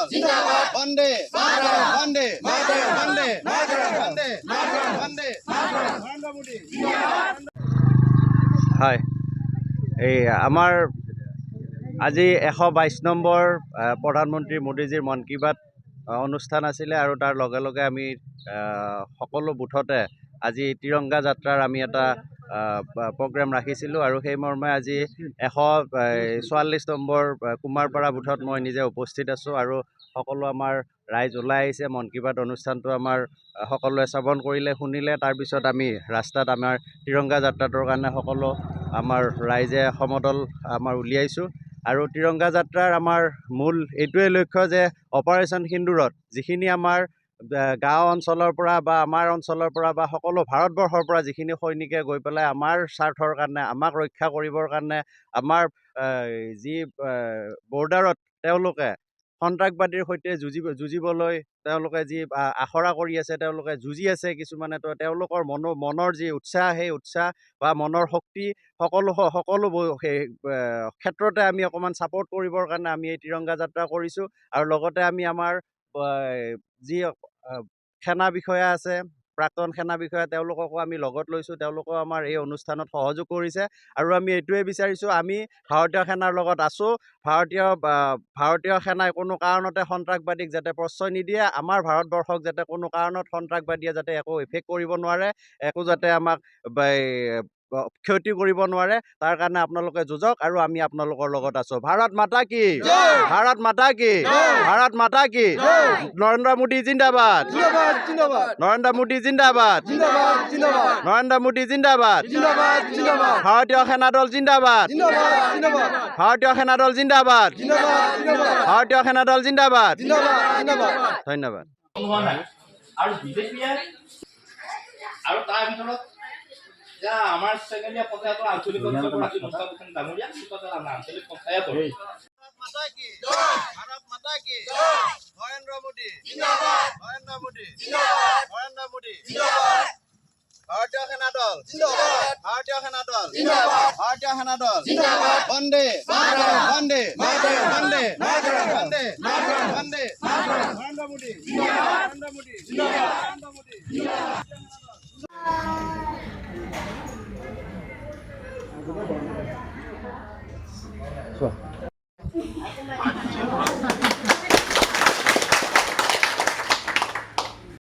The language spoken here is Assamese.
দল জিন্দাবাদ বন্দে মাতৰম বন্দে মাতৰম বন্দে মাতৰম বন্দে মাতৰম বন্দে মাতৰম নৰেন্দ্ৰ মোদী হয় এই আমাৰ আজি 122 নম্বৰ প্ৰধানমন্ত্ৰী মোদীজীৰ মন কী বাত অনুষ্ঠান আছিলে আৰু তাৰ লগে লগে আমি সকলো বুথতে আজি তিৰংগা যাত্ৰাৰ আমি এটা প্ৰগ্ৰাম ৰাখিছিলোঁ আৰু সেই মৰ্মে আজি 144 নম্বৰ কুমাৰপাৰা বুথত মই নিজে উপস্থিত আছোঁ আৰু সকলো আমাৰ ৰাইজ ওলাই আহিছে মন কী বাত অনুষ্ঠানটো আমাৰ সকলোৱে শ্ৰৱণ কৰিলে শুনিলে তাৰপিছত আমি ৰাস্তাত আমাৰ তিৰংগা যাত্ৰাটোৰ কাৰণে সকলো আমাৰ ৰাইজে সমদল আমাৰ উলিয়াইছোঁ আৰু তিৰংগা যাত্ৰাৰ আমাৰ মূল এইটোৱে লক্ষ্য যে অপাৰেশ্যন সিন্দুৰত যিখিনি আমাৰ গাঁও অঞ্চলৰ পৰা বা আমাৰ অঞ্চলৰ পৰা বা সকলো ভাৰতবৰ্ষৰ পৰা যিখিনি সৈনিকে গৈ পেলাই আমাৰ স্বাৰ্থৰ কাৰণে আমাক ৰক্ষা কৰিবৰ কাৰণে আমাৰ যি বৰ্ডাৰত তেওঁলোকে সন্ত্ৰাসবাদীৰ সৈতে যুঁজিবলৈ তেওঁলোকে যি আখৰা কৰি আছে তেওঁলোকে যুঁজি আছে কিছুমানে তো তেওঁলোকৰ মনৰ যি উৎসাহ সেই উৎসাহ বা মনৰ শক্তি সকলো সেই ক্ষেত্ৰতে আমি অকণমান ছাপৰ্ট কৰিবৰ কাৰণে আমি এই তিৰংগা যাত্ৰা কৰিছোঁ আৰু লগতে আমি আমাৰ যি সেনা বিষয়া আছে প্ৰাক্তন সেনা বিষয়া তেওঁলোককো আমি লগত লৈছোঁ তেওঁলোকেও আমাৰ এই অনুষ্ঠানত সহযোগ কৰিছে আৰু আমি এইটোৱে বিচাৰিছোঁ আমি ভাৰতীয় সেনাৰ লগত আছোঁ ভাৰতীয় সেনাই কোনো কাৰণতে সন্ত্ৰাসবাদীক যাতে প্ৰশ্ৰয় নিদিয়ে আমাৰ ভাৰতবৰ্ষক যাতে কোনো কাৰণত সন্ত্ৰাসবাদীয়ে যাতে একো ইফেক্ট কৰিব নোৱাৰে একো যাতে আমাক ক্ষতি কৰিব নোৱাৰে তাৰ কাৰণে আপোনালোকে যুঁজক আৰু আমি আপোনালোকৰ লগত আছোঁ ভাৰত মাতা কি ভাৰত মাতা কি ভাৰত মাতা কি নৰেন্দ্ৰ মোদী জিন্দাবাদ নৰেন্দ্ৰ মোদী জিন্দাবাদ নৰেন্দ্ৰ মোদী জিন্দাবাদ ভাৰতীয় সেনা দল জিন্দাবাদ ভাৰতীয় সেনা দল জিন্দাবাদ ভাৰতীয় সেনা দল জিন্দাবাদ ধন্যবাদ আৰু বিজেপিয়ে আৰু তাৰ ভিতৰত আমাৰ চেকেণ্ডীয়া পঞ্চায়তৰ আঞ্চলিক অঞ্চলগৰাকী মুস্তাফুদ্দিন ডাঙৰীয়া আমাৰ আঞ্চলিক পঞ্চায়তৰ মাতা কি ভাৰত মাতা কি নৰেন্দ্ৰ মোদী জিন্দাবাদ নৰেন্দ্ৰ মোদী জিন্দাবাদ নৰেন্দ্ৰ মোদী জিন্দাবাদ ভাৰতীয় সেনা দল জিন্দাবাদ ভাৰতীয় সেনা দল জিন্দাবাদ ভাৰতীয় সেনা দল জিন্দাবাদ বন্দে মাতৰম বন্দে মাতৰম বন্দে মাতৰম বন্দে মাতৰম বন্দে মাতৰম নৰেন্দ্ৰ মোদী জিন্দাবাদ নৰেন্দ্ৰ মোদী জিন্দাবাদ নৰেন্দ্ৰ মোদী জিন্দাবাদ